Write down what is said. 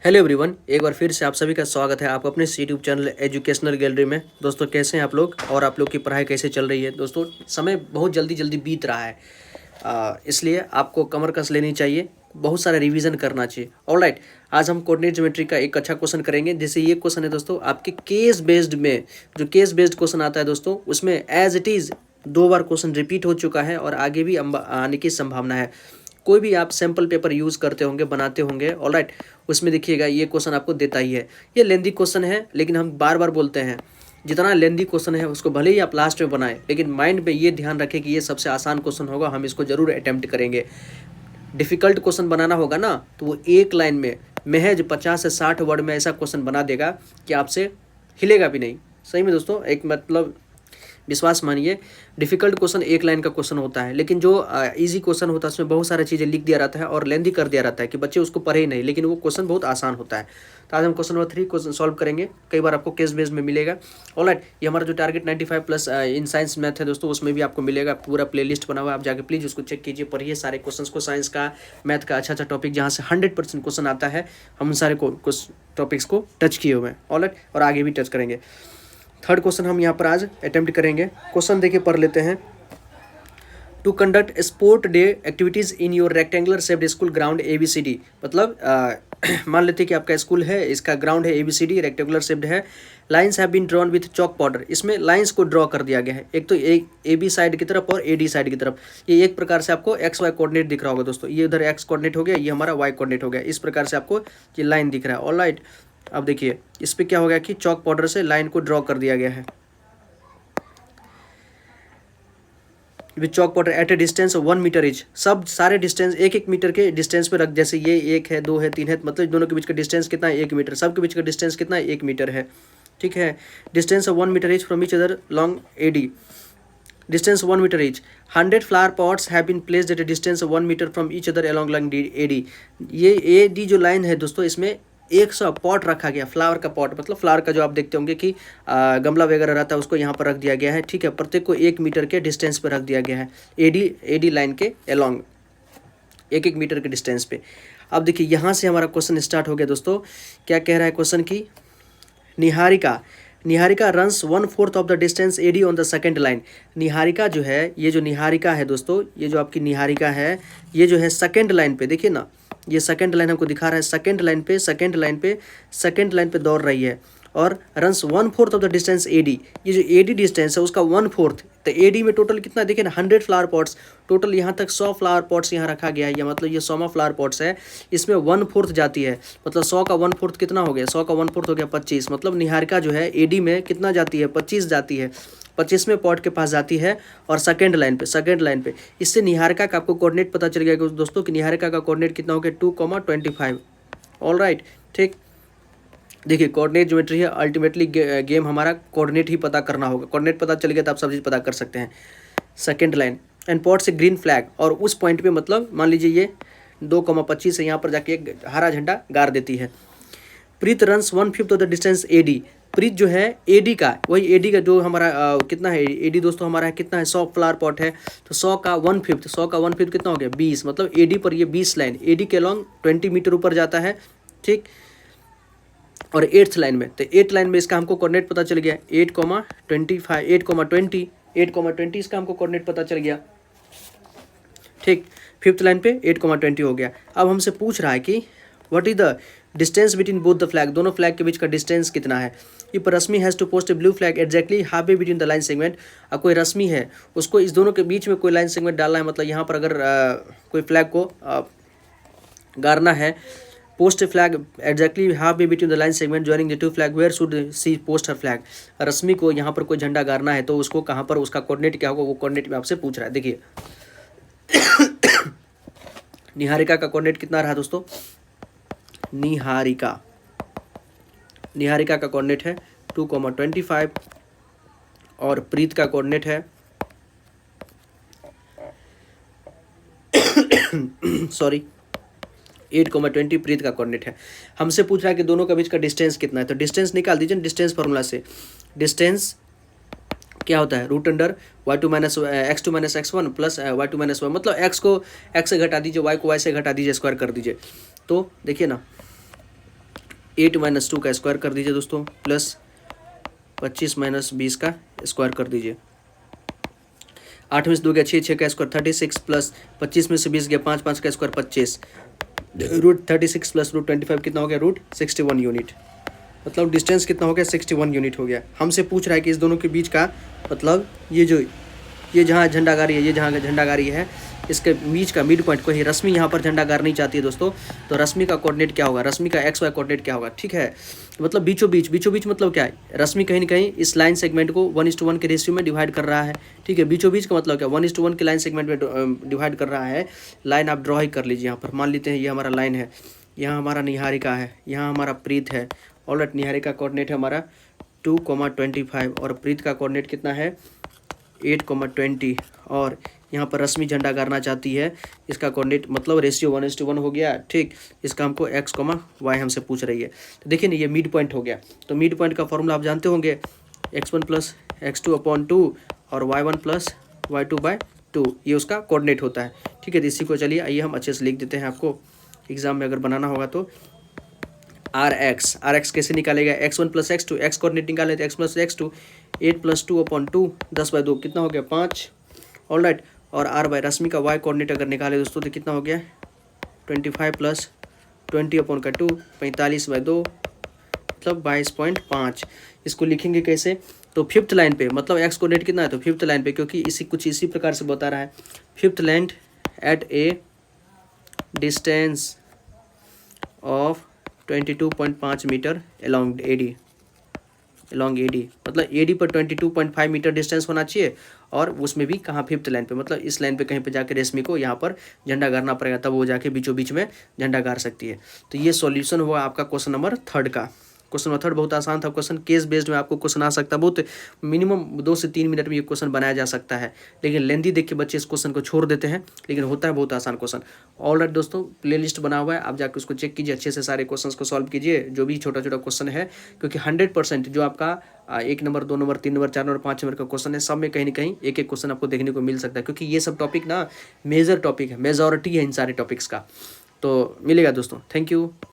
Hello everyone, एक बार फिर से आप सभी का स्वागत है आप अपने यूट्यूब चैनल एजुकेशनल गैलरी में। दोस्तों कैसे हैं आप लोग और आप लोग की पढ़ाई कैसे चल रही है। दोस्तों समय बहुत जल्दी जल्दी बीत रहा है, इसलिए आपको कमर कस लेनी चाहिए, बहुत सारा रिवीजन करना चाहिए। ऑलराइट, आज हम कोऑर्डिनेट ज्योमेट्री का एक अच्छा क्वेश्चन करेंगे। जैसे ये क्वेश्चन है दोस्तों आपके केस बेस्ड में, जो केस बेस्ड क्वेश्चन आता है दोस्तों उसमें एज इट इज़ 2 बार क्वेश्चन रिपीट हो चुका है और आगे भी आने की संभावना है। कोई भी आप सैम्पल पेपर यूज़ करते होंगे, बनाते होंगे, ऑलराइट, उसमें देखिएगा ये क्वेश्चन आपको देता ही है। ये लेंदी क्वेश्चन है, लेकिन हम बार बार बोलते हैं जितना लेंदी क्वेश्चन है उसको भले ही आप लास्ट में बनाएं, लेकिन माइंड में ये ध्यान रखें कि ये सबसे आसान क्वेश्चन होगा, हम इसको जरूर अटैम्प्ट करेंगे। डिफ़िकल्ट क्वेश्चन बनाना होगा ना तो वो एक लाइन में महज 50 से 60 वर्ड में ऐसा क्वेश्चन बना देगा कि आपसे हिलेगा भी नहीं। सही में दोस्तों, एक मतलब विश्वास मानिए, डिफ़िकल्ट क्वेश्चन एक लाइन का क्वेश्चन होता है, लेकिन जो इजी क्वेश्चन होता है उसमें बहुत सारी चीज़ें लिख दिया रहता है और लेंदी कर दिया रहता है कि बच्चे उसको पढ़े ही नहीं, लेकिन वो क्वेश्चन बहुत आसान होता है। तो आज हम क्वेश्चन नंबर 3 क्वेश्चन सॉल्व करेंगे। कई बार आपको केस बेस में मिलेगा। ऑलराइट, ये हमारा जो target 95 plus in science math है दोस्तों, उसमें भी आपको मिलेगा, पूरा प्लेलिस्ट बना हुआ है, आप जाके प्लीज़ उसको चेक कीजिए, पढ़िए सारे क्वेश्चन को, साइंस का, मैथ का, अच्छा टॉपिक जहाँ से 100% क्वेश्चन आता है, हम उन सारे टॉपिक्स को टच किए हुए हैं। ऑलराइट, और आगे भी टच करेंगे। थर्ड क्वेश्चन हम यहाँ पर आज अटेम्प्ट करेंगे। क्वेश्चन देखिए, पढ़ लेते हैं। To conduct sport day activities in your rectangular shaped school ground ABCD, मतलब मान लेते हैं कि आपका स्कूल है, इसका ग्राउंड है ABCD, रेक्टेंगुलर शेप्ड है। Lines have been drawn with chalk powder, इसमें लाइन्स को ड्रॉ कर दिया गया है, एक तो एक AB साइड की तरफ और AD साइड की तरफ। ये एक प्रकार से आपको XY कोऑर्डिनेट दिख रहा होगा दोस्तों, ये उधर X कोऑर्डिनेट हो गया, ये हमारा Y कोऑर्डिनेट हो गया, इस प्रकार से आपको ये लाइन दिख रहा है। ऑलराइट, अब देखिए इस पर क्या हो गया कि चॉक पाउडर से लाइन को ड्रॉ कर दिया गया है with chalk powder at a distance 1 metre each. सब सारे डिस्टेंस 1-1 मीटर के डिस्टेंस पे रख, जैसे ये 1 है, 2 है, 3 है, मतलब दोनों के बीच का डिस्टेंस कितना है, 1 मीटर। सब के बीच का डिस्टेंस कितना है, 1 मीटर है। ठीक है, distance 1 metre each from each other long AD, distance 1 metre each. 100 flower pots have been placed at a distance 1 metre from each other along long AD। ये AD जो लाइन है दोस्तों, इसमें 100 पॉट रखा गया, फ्लावर का पॉट, मतलब flower का जो आप देखते होंगे कि गमला वगैरह रहता है, उसको यहाँ पर रख दिया गया है। ठीक है, प्रत्येक को 1 मीटर के डिस्टेंस पर रख दिया गया है, AD लाइन के अलॉन्ग 1-1 मीटर के डिस्टेंस पे। अब देखिए यहाँ से हमारा क्वेश्चन स्टार्ट हो गया दोस्तों। क्या कह रहा है क्वेश्चन की, Niharika runs 1/4 of the distance AD on the second line. Niharika जो है, ये जो निहारिका है दोस्तों, ये जो आपकी निहारिका है, ये जो है सेकेंड लाइन पे, देखिए ना, ये सेकेंड लाइन हमको दिखा रहा है, सेकेंड लाइन पे दौड़ रही है और runs 1/4 of the distance AD। ये जो AD डिस्टेंस है उसका 1/4, तो AD में टोटल कितना देखिए ना, 100 फ्लावर पॉट्स, टोटल यहाँ तक 100 फ्लावर पॉट्स यहाँ रखा गया है, या मतलब ये 100वां फ्लावर पॉट्स है, इसमें 1/4 जाती है, मतलब 100 का 1/4 कितना हो गया, 100 का 1/4 हो गया 25, मतलब निहारिका जो है AD में कितना जाती है, 25 जाती है, 25वें पॉट के पास जाती है और सेकेंड लाइन पे। इससे निहारिका का आपको कोऑर्डिनेट पता चल गया दोस्तों कि निहारिका का कोऑर्डिनेट कितना हो गया, 2,25। ऑलराइट, ठीक। देखिए कोऑर्डिनेट ज्योमेट्री है, अल्टीमेटली गेम हमारा कोऑर्डिनेट ही पता करना होगा। कोऑर्डिनेट पता चल गया तो आप सब चीज़ पता कर सकते हैं। सेकेंड लाइन एंड पॉट से ग्रीन फ्लैग, और उस पॉइंट पे मतलब मान लीजिए ये 2,25 है, यहाँ पर जाके एक हरा झंडा गाड़ देती है। Preet runs 1/5 of the distance AD। Preet जो है AD का, वही AD का जो हमारा कितना है, AD दोस्तों हमारा है कितना है, 100 फ्लावर पॉट है, तो 100 का 1/5 कितना हो गया, 20, मतलब AD पर ये 20 लाइन, AD के लॉन्ग 20 मीटर ऊपर जाता है। ठीक, और 8th लाइन में, तो 8th लाइन में इसका हमको कोऑर्डिनेट पता चल गया 8,20 इसका हमको कोऑर्डिनेट पता चल गया। ठीक, 5th लाइन पे 8,20 हो गया। अब हमसे पूछ रहा है कि what is the distance between both the flag, दोनों फ्लैग के बीच का डिस्टेंस कितना है। If Rashmi has to post a blue flag exactly half way between the line segment, कोई रश्मि है, उसको इस दोनों के बीच में कोई लाइन सेगमेंट डालना है, मतलब यहाँ पर अगर कोई फ्लैग को गाड़ना है, post a flag exactly half way between the line segment joining the two flag, where should see post her flag. Rashmi को यहाँ पर कोई झंडा गाड़ना है तो उसको कहाँ पर, उसका कोऑर्डिनेट क्या होगा, वो कोऑर्डिनेट में आपसे पूछ रहा है। देखिए निहारिका का कोऑर्डिनेट कितना रहा दोस्तों, निहारिका का कोऑर्डिनेट है 2,25 और प्रीत का कोऑर्डिनेट है सॉरी 8,20 प्रीत का कोऑर्डिनेट है। हमसे पूछ रहा है कि दोनों के बीच का डिस्टेंस कितना है, तो डिस्टेंस निकाल दीजिए डिस्टेंस फार्मूला से। डिस्टेंस क्या होता है, √y2 - x2 - x1 plus y2 - y, मतलब x को x से घटा दीजिए, y को y से घटा दीजिए, स्क्वायर कर दीजिए। तो देखिए ना, 8 माइनस 2 का स्क्वायर कर दीजिए दोस्तों, प्लस 25 माइनस 20 का स्क्वायर कर दीजिए। 8 में से 2 गया 6, 6 का स्क्वायर 36 प्लस 25 में से 20 गया 5, 5 का स्क्वायर 25, रूट 36 प्लस रूट 25 कितना हो गया, रूट 61 यूनिट। मतलब डिस्टेंस कितना हो गया, 61 यूनिट हो गया। हमसे पूछ रहा है कि इस दोनों के बीच का मतलब ये जहाँ झंडागारी है, ये जहाँ झंडागारी है, इसके बीच का मिड पॉइंट को ही रश्मि यहाँ पर झंडा गाड़ नहीं चाहती है दोस्तों, तो रश्मि का कोऑर्डिनेट क्या होगा, रश्मि का एक्स वाई कोऑर्डिनेट क्या होगा, ठीक है। मतलब बीचों बीच मतलब क्या है, रश्मि कहीं ना कहीं इस लाइन सेगमेंट को 1:1 के रेशियो में डिवाइड कर रहा है, ठीक है। बीचों बीच का मतलब क्या, 1:1 के लाइन सेगमेंट में डिवाइड कर रहा है। लाइन आप ड्रॉ ही कर लीजिए यहाँ पर, मान लेते हैं ये हमारा लाइन है, यहाँ हमारा निहारिका है, यहाँ हमारा प्रीत है। ऑलराइट, निहारिका कोऑर्डिनेट है हमारा 2,25 और प्रीत का कोऑर्डिनेट कितना है 8,20 और यहाँ पर रश्मि झंडा गाड़ना चाहती है, इसका कोऑर्डिनेट मतलब रेशियो 1:1 हो गया, ठीक। इसका हमको x, y हमसे पूछ रही है। तो देखिए ना, ये मिड पॉइंट हो गया। तो मिड पॉइंट का फॉर्मूला आप जानते होंगे, x1 प्लस x2/2 और y1 प्लस y2/2, ये उसका कोऑर्डिनेट होता है, ठीक है। तो इसी को चलिए आइए हम अच्छे से लिख देते हैं, आपको एग्जाम में अगर बनाना होगा तो। आर एक्स कैसे निकालेगा, x1 plus x2, x coordinate निकाले तो x प्लस x2, 8 + 2/2, 10/2 कितना हो गया 5, ऑलराइट। और आर बाई रश्मि का y कोऑर्डिनेट अगर निकाले दोस्तों तो कितना हो गया 25 + 20/2, 45/2 मतलब 22.5। इसको लिखेंगे कैसे, तो फिफ्थ लाइन पे, मतलब x कोऑर्डिनेट कितना है तो फिफ्थ लाइन पे, क्योंकि इसी प्रकार से बता रहा है। Fifth line at a distance of 22.5 metre along AD, मतलब एडी पर 22.5 मीटर डिस्टेंस होना चाहिए, और उसमें भी कहाँ फिफ्थ लाइन पे, मतलब इस लाइन पे कहीं पे जाके रश्मि को यहाँ पर झंडा गाड़ना पड़ेगा, तब वो जाके बीचों बीच में झंडा गाड़ सकती है। तो ये सॉल्यूशन हुआ आपका क्वेश्चन नंबर 3 का। क्वेश्चन नंबर 3 बहुत आसान था क्वेश्चन, केस बेस्ड में आपको क्वेश्चन आ सकता है, बहुत मिनिमम 2 से 3 मिनट में ये क्वेश्चन बनाया जा सकता है, लेकिन लेंथी देख के बच्चे इस क्वेश्चन को छोड़ देते हैं, लेकिन होता है बहुत आसान क्वेश्चन। ऑलराइट दोस्तों, प्लेलिस्ट बना हुआ है, आप जाकर उसको चेक कीजिए, अच्छे से सारे क्वेश्चन को सॉल्व कीजिए, जो भी छोटा क्वेश्चन है, क्योंकि 100% जो आपका 1 number 2 number 3 number 4 number 5 number का क्वेश्चन है, सब में कहीं ना कहीं एक क्वेश्चन आपको देखने को मिल सकता है, क्योंकि ये सब टॉपिक ना मेजर टॉपिक है, मेजॉरिटी है इन सारे टॉपिक्स का। तो मिलेगा दोस्तों, थैंक यू।